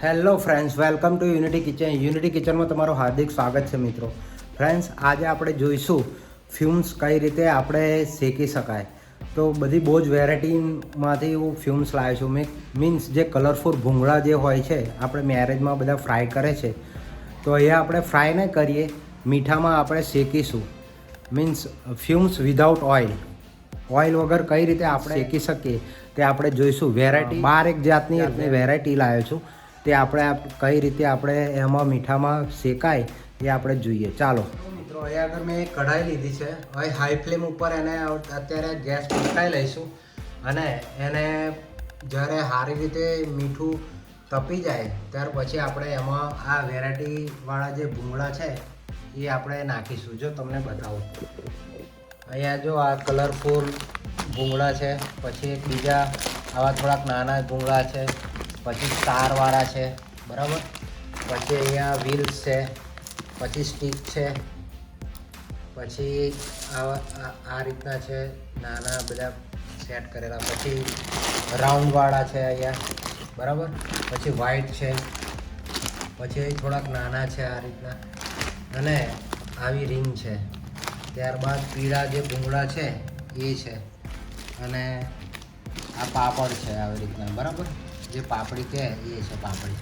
Hello friends, welcome to unity kitchen. Unity કિચનમાં તમારું હાર્દિક સ્વાગત છે મિત્રો. ફ્રેન્ડ્સ, આજે આપણે જોઈશું ફ્યુમ્સ કઈ રીતે આપણે શેકી શકાય. તો બધી બહુ જ વેરાયટીમાંથી હું ફ્યુમ્સ લાવ્યો છું. મીન્સ જે કલરફુલ ભૂંગળા જે હોય છે, આપણે મેરેજમાં બધા ફ્રાય કરે છે, તો અહીંયા આપણે ફ્રાય નહીં કરીએ, મીઠામાં આપણે શેકીશું. મીન્સ ફ્યુમ્સ વિધાઉટ ઓઇલ વગર કઈ રીતે આપણે શેકી શકીએ તે આપણે જોઈશું. વેરાયટી 12 જાતની વેરાયટી લાવ્યો છું. તે આપણે કઈ રીતે આપણે એમાં મીઠામાં શેકાય એ આપણે જોઈએ. ચાલો મિત્રો, અહીંયા આગળ મેં કઢાઈ લીધી છે. હવે હાઈ ફ્લેમ ઉપર એને અત્યારે ગેસ પકડાઈ લઈશું અને એને જ્યારે સારી રીતે મીઠું તપી જાય ત્યાર પછી આપણે એમાં આ વેરાયટીવાળા જે ભૂંગળા છે એ આપણે નાખીશું. જો તમને બતાવું, અહીંયા જો આ કલરફુલ ભૂંગળા છે, પછી એક બીજા આવા થોડાક નાના ભૂંગળા છે, પછી સ્ટારવાળા છે, બરાબર. પછી અહીંયા વ્હીલ્સ છે, પછી સ્ટીક છે, પછી આ રીતના છે નાના બધા સેટ કરેલા, પછી રાઉન્ડવાળા છે અહીંયા, બરાબર. પછી વ્હાઈટ છે, પછી થોડાક નાના છે આ રીતના, અને આવી રિંગ છે. ત્યારબાદ પીળા જે ભૂંગળા છે એ છે, અને આ પાપડ છે આવી રીતના, બરાબર. જે પાપડી કહે એ છે પાપડી.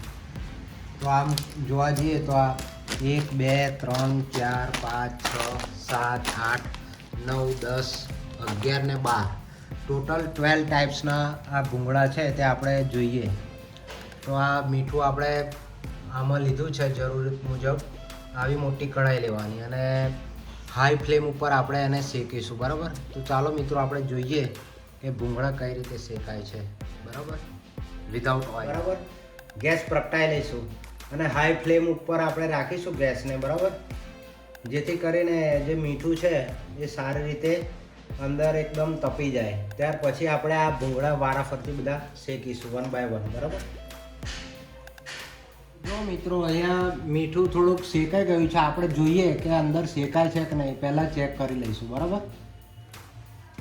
તો આમ જોવા જઈએ તો આ 1 2 3 4 5 6 7 8 9 10 11 ને 12 ટોટલ 12 ટાઈપ્સના આ ભૂંગળા છે તે આપણે જોઈએ. તો આ મીઠું આપણે આમાં લીધું છે જરૂરત મુજબ. આવી મોટી કઢાઈ લેવાની અને હાઈ ફ્લેમ ઉપર આપણે એને શેકીશું, બરાબર. તો ચાલો મિત્રો, આપણે જોઈએ કે ભૂંગળા કઈ રીતે શેકાય છે, બરાબર, વિધાઉટ ઓઇલ. બરાબર, ગેસ પ્રગટાઈ લઈશું અને હાઈ ફ્લેમ ઉપર આપણે રાખીશું ગેસને, બરાબર, જેથી કરીને જે મીઠું છે એ સારી રીતે અંદર એકદમ તપી જાય. ત્યાર પછી આપણે આ ભૂંગળા વારાફરતી બધા શેકીશું 1 by 1, બરાબર. જો મિત્રો, અહીંયા મીઠું થોડુંક શેકાઈ ગયું છે. આપણે જોઈએ કે અંદર શેકાય છે કે નહીં, પહેલાં ચેક કરી લઈશું, બરાબર.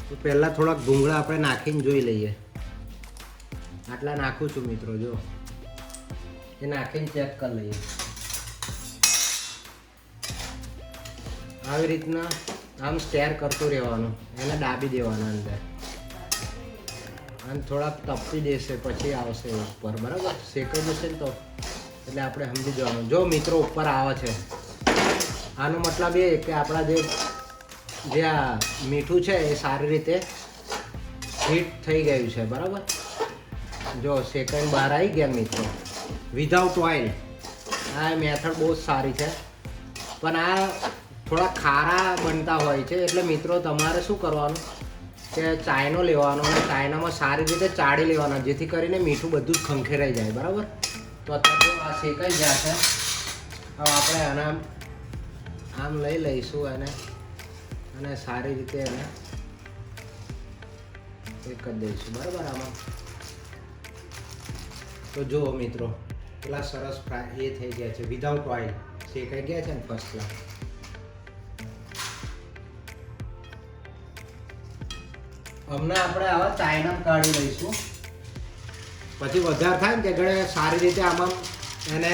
તો પહેલાં થોડાક ભૂંગળા આપણે નાખીને જોઈ લઈએ. આટલા નાખું છું મિત્રો, જો એ નાખીને ચેક કરી લઈએ. આવી રીતના આમ સ્ટેર કરતું રહેવાનું, એને દાબી દેવાના અંદર, આમ થોડાક તપી દેશે પછી આવશે ઉપર, બરાબર. શેકાઈ જશે ને તો એટલે આપણે સમજી જવાનું. જો મિત્રો ઉપર આવે છે, આનો મતલબ એ કે આપણા જે આ મીઠું છે એ સારી રીતે હીટ થઈ ગયું છે, બરાબર. જો શેકાઈને બહાર આવી ગયા મિત્રો, વિધાઉટ ઓઇલ. આ મેથડ બહુ જ સારી છે, પણ આ થોડા ખારા બનતા હોય છે. એટલે મિત્રો તમારે શું કરવાનું કે ચાયનો લેવાનો અને ચાયનામાં સારી રીતે ચાળી લેવાના, જેથી કરીને મીઠું બધું જ ખંખેરાઈ જાય, બરાબર. તો અત્યારે આ શેકાઈ ગયા છે. હવે આપણે આના આમ લઈ લઈશું અને સારી રીતે એને એક કરી દઈશું, બરાબર. આમાં તો જુઓ મિત્રો, કેટલા સરસ ફ્રાય એ થઈ ગયા છે, વિધાઉટ ઓઇલ શેકાઈ ગયા છે ને ફર્સ્ટ ક્લાસ. હમણાં આપણે આવા ચાઇના કાઢી લઈશું. પછી વધારે થાય ને તે ઘડે સારી રીતે આમાં એને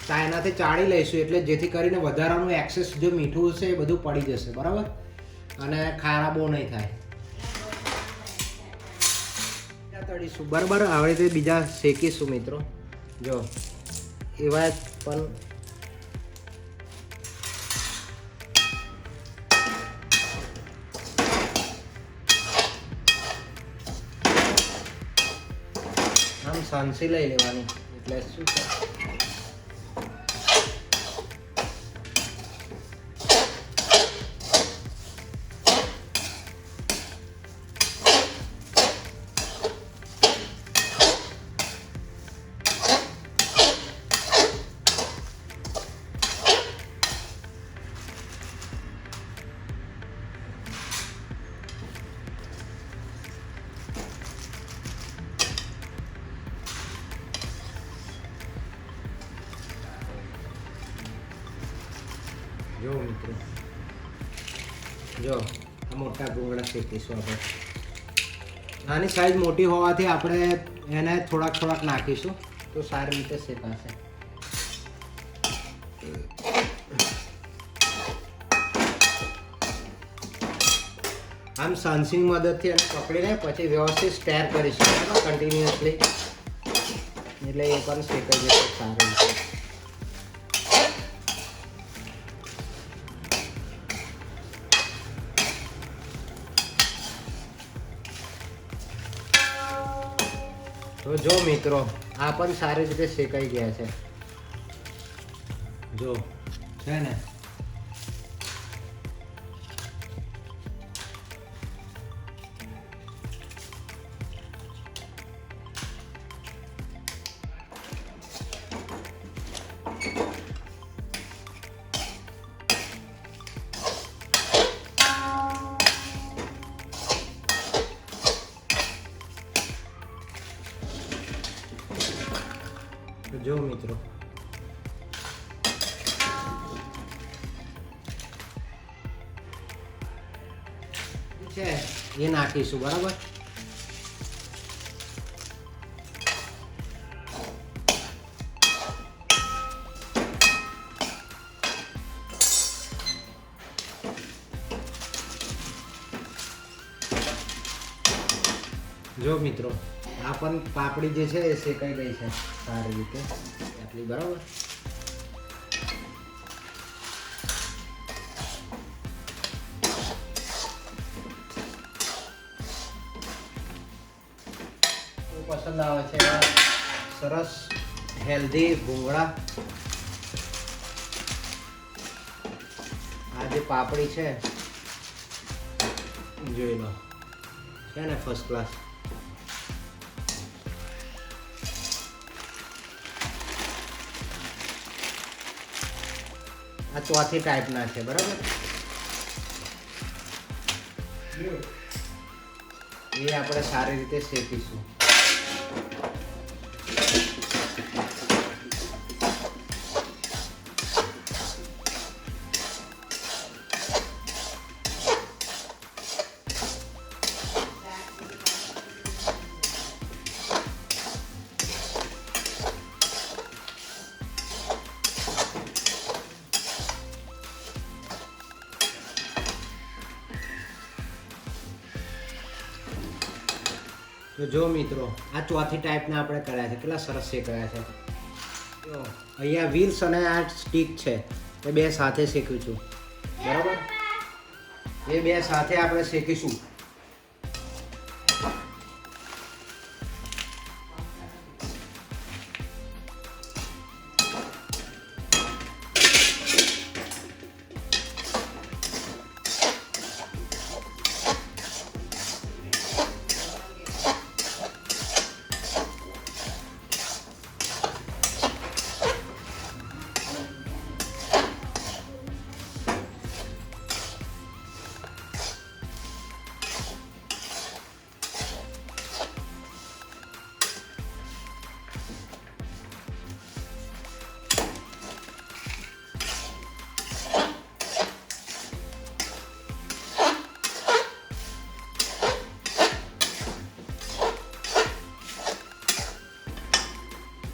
ચાઇનાથી ચાળી લઈશું, એટલે જેથી કરીને વધારાનું એક્સેસ જે મીઠું છે એ બધું પડી જશે, બરાબર, અને ખારા બહુ નહીં થાય. તળીશું, બરાબર. આવી રીતે બીજા શેકીશું મિત્રો. જો એવા પણ આમ સાંસી લઈ લેવાની, એટલે શું છે જો મિત્રો, જો આ મોટા ભૂંગળા શેકીશું આપણે. આની સાઈઝ મોટી હોવાથી આપણે એને થોડાક નાખીશું. તો સારી રીતે શેકાશે. આમ સાંસિંગ મદદથી એને પકડીને પછી વ્યવસ્થિત સ્ટેર કરીશું કન્ટિન્યુઅસલી, એટલે એ પણ શેકાઈ જશે સારી રીતે. તો જો મિત્રો આ પણ સારી રીતે શેકાઈ ગયા છે. જો છે ને, જો મિત્રો છે એ નાખીશું બરાબર. જો મિત્રો આ પણ પાપડી જે છે એ શેકાઈ ગઈ છે સારી રીતે આટલી બરાબર. પસંદ આવે છે સરસ હેલ્ધી ભૂંગળા. આ જે પાપડી છે જોઈ લો, છે ને ફર્સ્ટ ક્લાસ. આ ચોથી ટાઈપના છે બરાબર. એ આપણે સારી રીતે શેકીશું. તો જો મિત્રો આ ચોથી ટાઈપના આપણે કર્યા છે, કેટલા સરસ શેકાયા છે. જો અહીંયા વ્હીલ્સ અને આ સ્ટીક છે એ બે સાથે શેક્યું છું બરાબર. એ બે સાથે આપણે શેકીશું.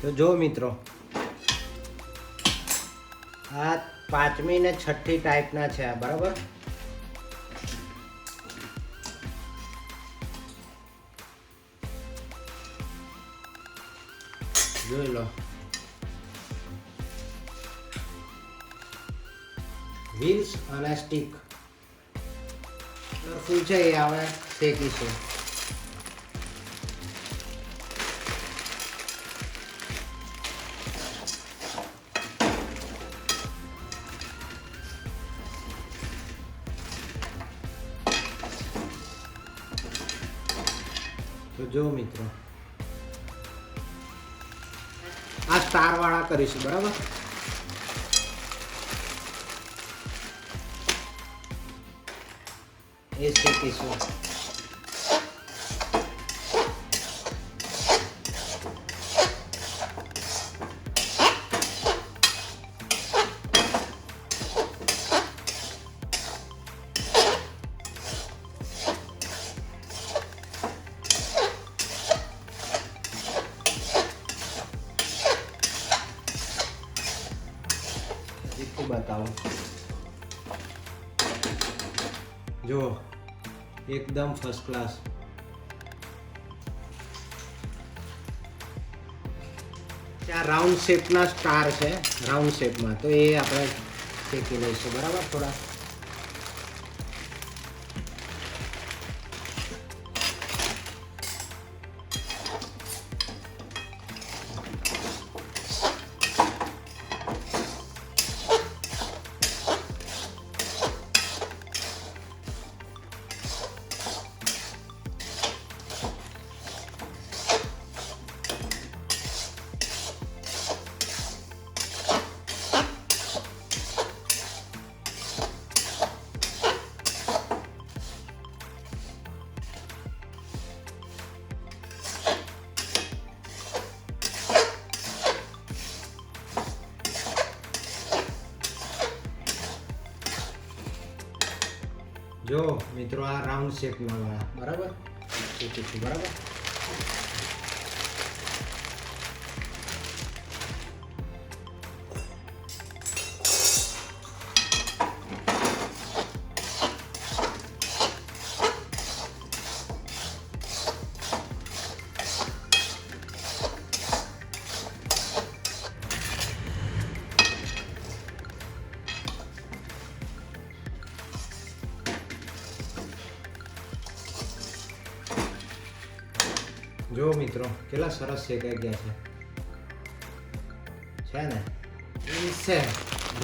તો જો મિત્રો આ પાંચમી ને છઠ્ઠી ટાઈપના છે આ બરાબર. જોઈ લો વ્હીલ્સ અને સ્ટીક કલરફુલ છે એ હવે શેકીશું. તો જો મિત્રો આ સ્ટાર વાળા કરીશું બરાબર. એ શેકીશું. જો એકદમ ફર્સ્ટ ક્લાસ. ત્યાં રાઉન્ડ શેપના સ્ટાર છે, રાઉન્ડ શેપમાં, તો એ આપણે શેકી લઈશું બરાબર. થોડા જો મિત્રો આ રાઉન્ડ શેપના વાળા બરાબર શેકીશું બરાબર. જો મિત્રો કેટલા સરસ શેકાઈ ગયા છે ને. રીંગ્સ છે,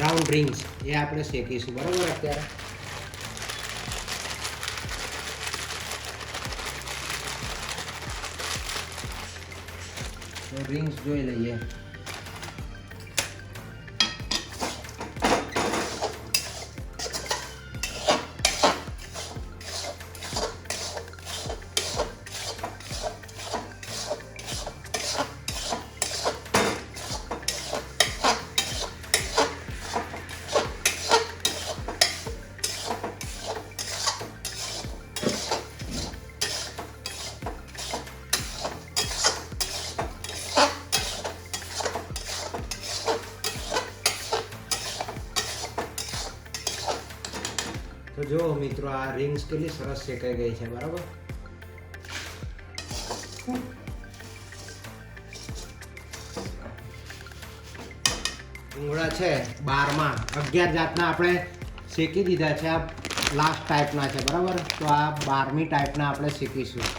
રાઉન્ડ રીંગ્સ, એ આપણે શેકીશું બરાબર. અત્યારે તો રીંગ્સ જોઈ લઈએ. તો જો મિત્રો આ રીંગ્સ કેટલી સરસ શેકાઈ ગઈ છે બરાબર. ભૂંગળા છે 12માં 11 જાતના આપણે શેકી દીધા છે. આ લાસ્ટ ટાઈપના છે બરાબર. તો આ 12મી ટાઈપના આપણે શેકીશું.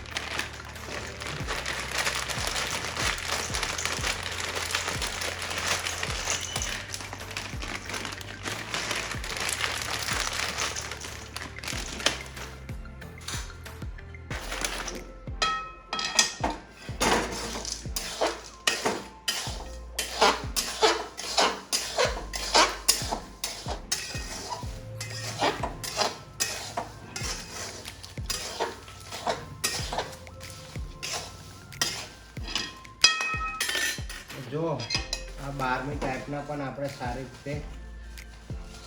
જો આ 12મી ટાઈપના પણ આપણે સારી રીતે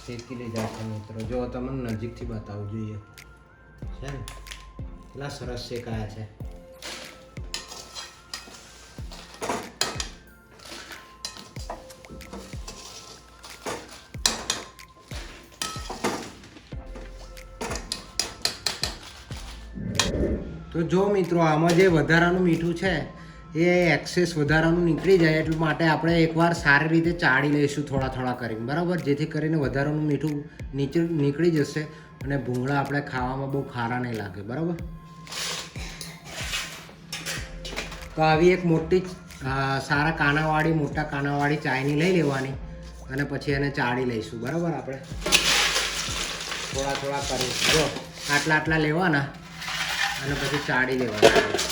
શેકી લીધા છે મિત્રો. જો તમને નજીકથી બતાવવું જોઈએ છે ને, કેટલા સરસ શેકાયા છે. તો જો મિત્રો આમાં જે વધારાનું મીઠું છે એ એક્સેસ વધારાનું નીકળી જાય, એટલા માટે આપણે એકવાર સારી રીતે ચાળી લઈશું થોડા થોડા કરીને બરાબર. જેથી કરીને વધારાનું મીઠું નીકળી જશે અને ભૂંગળા આપણે ખાવામાં બહુ ખારા નહીં લાગે બરાબર. તો આવી એક મોટી સારા કાનાવાળી, મોટા કાનાવાળી ચાયની લઈ લેવાની અને પછી એને ચાળી લઈશું બરાબર. આપણે થોડા થોડા કરી જો આટલા આટલા લેવાના અને પછી ચાળી લેવાના.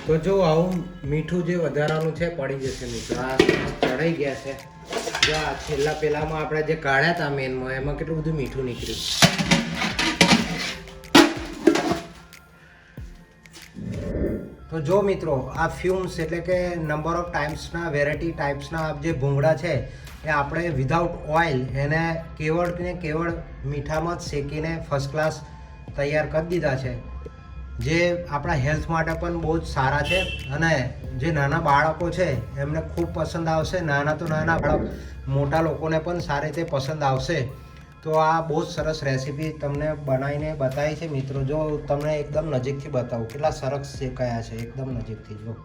તો જો આવું મીઠું જે વધારાનું છે પડી જશે મિત્રો. આ ચડાઈ ગયા છે. જો આ છેલ્લા પેલામાં આપણે જે કાઢ્યા હતા મેનમાં, એમાં કેટલું બધું મીઠું નીકળ્યું. તો જો મિત્રો આ ફ્યુમ્સ એટલે કે નંબર ઓફ ટાઈપ્સના વેરાયટી ટાઈપ્સના જે ભૂંગળા છે એ આપણે વિધાઉટ ઓઇલ એને કેવળ ને કેવળ મીઠામાં જ શેકીને ફર્સ્ટ ક્લાસ તૈયાર કરી દીધા છે, જે આપણા હેલ્થ માટે પણ બહુ જ સારા છે અને જે નાના બાળકો છે એમને ખૂબ પસંદ આવશે. નાના તો નાના બાળક, મોટા લોકોને પણ સારી રીતે પસંદ આવશે. તો આ બહુ જ સરસ રેસીપી તમને બનાવીને બતાવી છે મિત્રો. જો તમને એકદમ નજીકથી બતાવું કેટલા સરસ શેકાયા છે, એકદમ નજીકથી જો.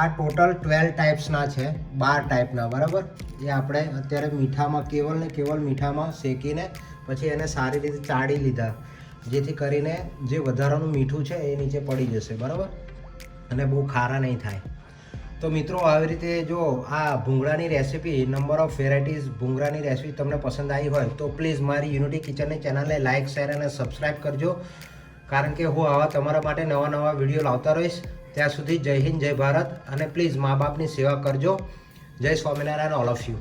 આ ટોટલ 12 ટાઈપ્સના છે, 12 ટાઈપના, બરાબર. એ આપણે અત્યારે મીઠામાં કેવળ ને કેવળ મીઠામાં શેકીને પછી એને સારી રીતે ચાળી લીધા, જેથી કરીને જે વધારાનું મીઠું છે એ નીચે પડી જશે, બરાબર, અને બહુ ખારા નહીં થાય. તો મિત્રો આવી રીતે જો આ ભૂંગળાની રેસીપી, નંબર ઓફ વેરાયટીઝ ભૂંગળાની રેસીપી તમને પસંદ આવી હોય તો પ્લીઝ મારી યુનિટી કિચનની ચેનલને લાઇક, શેર અને સબસ્ક્રાઈબ કરજો, કારણ કે હું આવા તમારા માટે નવા નવા વિડીયો લાવતા રહીશ. ત્યાં સુધી જય હિન્દ, જય ભારત, અને પ્લીઝ મા બાપની સેવા કરજો. જય સ્વામિનારાયણ ઓલ ઓફ યુ.